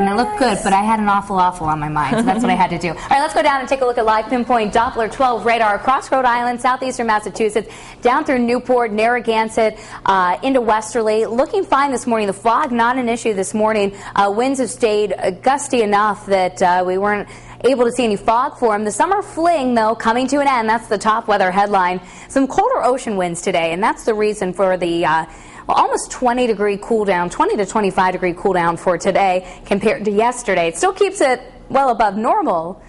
and I look good, but I had an awful on my mind, so that's what I had to do. All right, let's go down and take a look at live pinpoint Doppler 12 radar across Rhode Island, southeastern Massachusetts, down through Newport, Narragansett, into Westerly. Looking fine this morning. The fog, not an issue this morning. Winds have stayed gusty enough that we weren't able to see any fog form. The summer fling, though, coming to an end. That's the top weather headline. Some colder ocean winds today, and that's the reason for the almost 20-degree cool down, 20 to 25-degree cool down for today compared to yesterday. It still keeps it well above normal.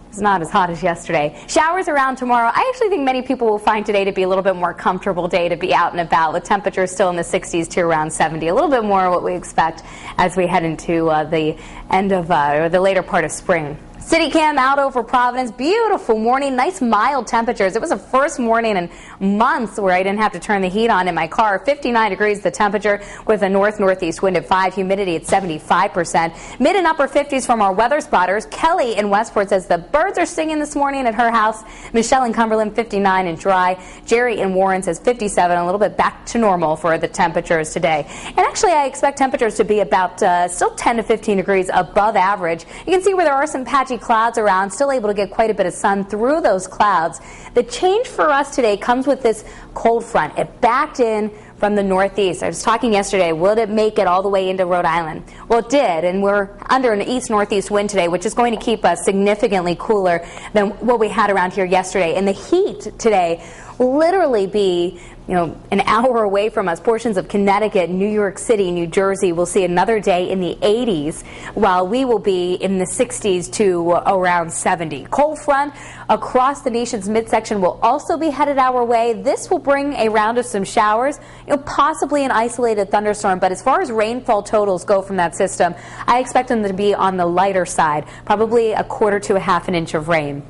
It's not as hot as yesterday. Showers around tomorrow. I actually think many people will find today to be a little bit more comfortable day to be out and about, with temperatures still in the 60s to around 70. A little bit more what we expect as we head into the end of or the later part of spring. City cam out over Providence. Beautiful morning. Nice mild temperatures. It was the first morning in months where I didn't have to turn the heat on in my car. 59 degrees the temperature with a north-northeast wind at 5. Humidity at 75%. Mid and upper 50s from our weather spotters. Kelly in Westport says the birds are singing this morning at her house. Michelle in Cumberland, 59 and dry. Jerry in Warren says 57. A little bit back to normal for the temperatures today. And actually, I expect temperatures to be about still 10 to 15 degrees above average. You can see where there are some patchy clouds around, still able to get quite a bit of sun through those clouds. The change for us today comes with this cold front. It backed in from the northeast. I was talking yesterday, would it make it all the way into Rhode Island? Well, it did, and we're under an east-northeast wind today, which is going to keep us significantly cooler than what we had around here yesterday. And the heat today will literally be, an hour away from us. Portions of Connecticut, New York City, New Jersey will see another day in the 80s, while we will be in the 60s to around 70. Cold front across the nation's midsection will also be headed our way. This will bring a round of some showers, possibly an isolated thunderstorm, but as far as rainfall totals go from that system, I expect them to be on the lighter side, probably a quarter to a half an inch of rain.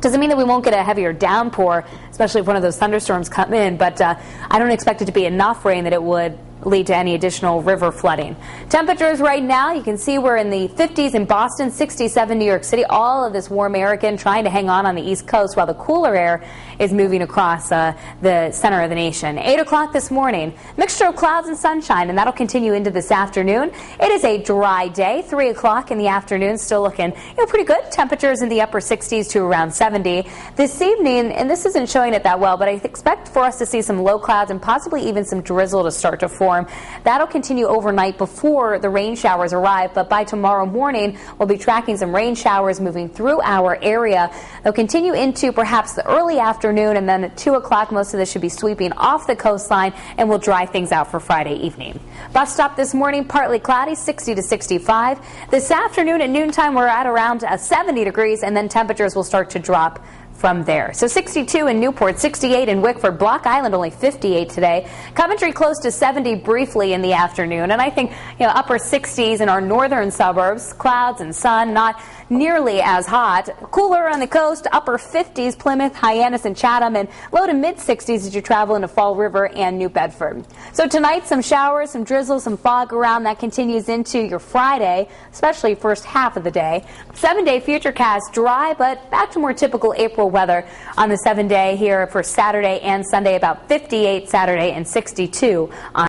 Doesn't mean that we won't get a heavier downpour, especially if one of those thunderstorms come in, but I don't expect it to be enough rain that it would lead to any additional river flooding. Temperatures right now, you can see we're in the 50s in Boston, 67 New York City. All of this warm air again trying to hang on the East Coast while the cooler air is moving across the center of the nation. 8 o'clock this morning, mixture of clouds and sunshine, and that'll continue into this afternoon. It is a dry day. 3 o'clock in the afternoon, still looking pretty good. Temperatures in the upper 60s to around 70. This evening, and this isn't showing it that well, but I expect for us to see some low clouds and possibly even some drizzle to start to form. That'll continue overnight before the rain showers arrive, but by tomorrow morning we'll be tracking some rain showers moving through our area. They'll continue into perhaps the early afternoon, and then at 2 o'clock most of this should be sweeping off the coastline and will dry things out for Friday evening. Bus stop this morning, partly cloudy, 60 to 65. This afternoon at noontime we're at around 70 degrees, and then temperatures will start to drop from there. So 62 in Newport, 68 in Wickford, Block Island only 58 today. Coventry close to 70 briefly in the afternoon, and I think upper 60s in our northern suburbs. Clouds and sun, not nearly as hot. Cooler on the coast, upper 50s, Plymouth, Hyannis, and Chatham, and low to mid 60s as you travel into Fall River and New Bedford. So tonight, some showers, some drizzle, some fog around. That continues into your Friday, especially first half of the day. 7-day Futurecast, dry, but back to more typical April weather on the 7-day here for Saturday and Sunday, about 58 Saturday and 62 on